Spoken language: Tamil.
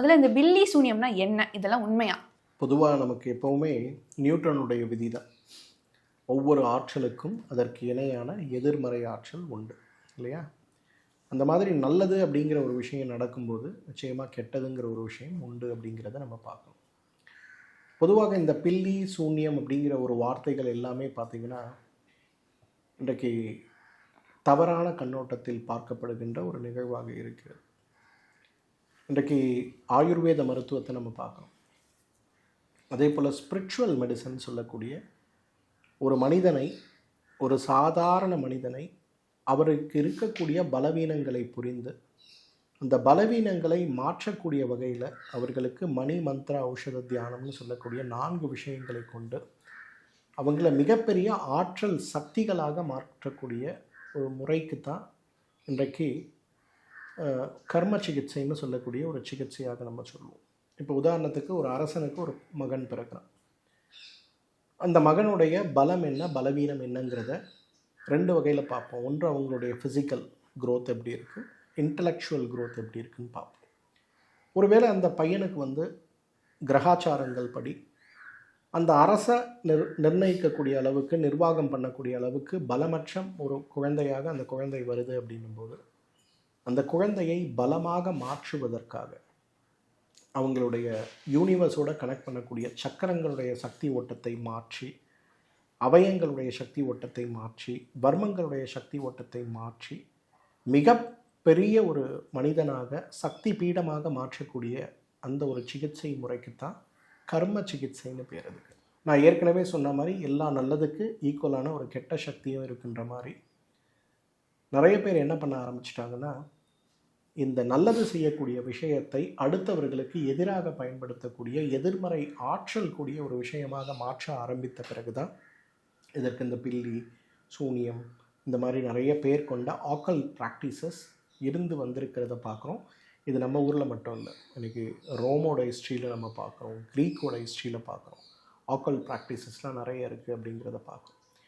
அதில் இந்த பில்லி சூனியம்னா என்ன, இதெல்லாம் உண்மையா? பொதுவாக நமக்கு எப்போவுமே நியூட்டனுடைய விதி தான், ஒவ்வொரு ஆற்றலுக்கும் அதற்கு இணையான எதிர்மறை ஆற்றல் உண்டு இல்லையா? அந்த மாதிரி நல்லது அப்படிங்கிற ஒரு விஷயம் நடக்கும்போது நிச்சயமாக கெட்டதுங்கிற ஒரு விஷயம் உண்டு அப்படிங்கிறத நம்ம பார்க்கணும். பொதுவாக இந்த பில்லி சூன்யம் அப்படிங்கிற ஒரு வார்த்தைகள் எல்லாமே பார்த்திங்கன்னா இன்றைக்கு தவறான கண்ணோட்டத்தில் பார்க்கப்படுகின்ற ஒரு நிகழ்வாக இருக்கிறது. இன்றைக்கு ஆயுர்வேத மருத்துவத்தை நம்ம பார்க்கணும். அதே போல் ஸ்பிரிச்சுவல் மெடிசன் சொல்லக்கூடிய ஒரு மனிதனை, ஒரு சாதாரண மனிதனை அவருக்கு இருக்கக்கூடிய பலவீனங்களை புரிந்து அந்த பலவீனங்களை மாற்றக்கூடிய வகையில் அவர்களுக்கு மணி மந்திர ஔஷத தியானம்னு சொல்லக்கூடிய 4 விஷயங்களை கொண்டு அவங்கள மிகப்பெரிய ஆற்றல் சக்திகளாக மாற்றக்கூடிய ஒரு முறைக்கு தான் இன்றைக்கு கர்ம சிகிச்சைன்னு சொல்லக்கூடிய ஒரு சிகிச்சையாக நம்ம சொல்லுவோம். இப்போ உதாரணத்துக்கு ஒரு அரசனுக்கு ஒரு மகன் பிறக்கிறான். அந்த மகனுடைய பலம் என்ன, பலவீனம் என்னங்கிறத 2 வகையில் பார்ப்போம். ஒன்று அவங்களுடைய ஃபிசிக்கல் க்ரோத் எப்படி இருக்குது, இன்டலெக்சுவல் க்ரோத் எப்படி இருக்குன்னு பார்ப்போம். ஒருவேளை அந்த பையனுக்கு கிரகாச்சாரங்கள் படி அந்த அரசை நிர்ணயிக்கக்கூடிய அளவுக்கு, நிர்வாகம் பண்ணக்கூடிய அளவுக்கு பலமற்ற ஒரு குழந்தையாக அந்த குழந்தை வருது அப்படின்னும்போது அந்த குழந்தையை பலமாக மாற்றுவதற்காக அவங்களுடைய யூனிவர்ஸோட கனெக்ட் பண்ணக்கூடிய சக்கரங்களுடைய சக்தி ஓட்டத்தை மாற்றி, அவயங்களுடைய சக்தி ஓட்டத்தை மாற்றி, வர்மங்களுடைய சக்தி ஓட்டத்தை மாற்றி மிக பெரிய ஒரு மனிதனாக சக்தி பீடமாக மாற்றக்கூடிய அந்த ஒரு சிகிச்சை முறைக்குத்தான் கர்ம சிகிச்சைன்னு பேர் இருக்கு. நான் ஏற்கனவே சொன்ன மாதிரி எல்லா நல்லதுக்கு ஈக்குவலான ஒரு கெட்ட சக்தியும் இருக்கின்ற மாதிரி நிறைய பேர் என்ன பண்ண ஆரம்பிச்சிட்டாங்கன்னா, இந்த நல்லது செய்யக்கூடிய விஷயத்தை அடுத்தவர்களுக்கு எதிராக பயன்படுத்தக்கூடிய எதிர்மறை ஆற்றல் கூடிய ஒரு விஷயமாக மாற்ற ஆரம்பித்த பிறகு தான் இதற்கு இந்த பில்லி சூனியம் இந்த மாதிரி நிறைய பேர் கொண்ட ஆக்கல் ப்ராக்டிசஸ் இருந்து வந்திருக்கிறத பார்க்குறோம். இது நம்ம ஊரில் மட்டும் இல்லை, இன்றைக்கி ரோமோட ஹிஸ்ட்ரியில் நம்ம பார்க்குறோம், க்ரீக்கோட ஹிஸ்ட்ரியில் பார்க்குறோம். ஆக்கல் ப்ராக்டிசஸ்லாம் நிறைய இருக்குது அப்படிங்கிறத பார்க்குறோம்.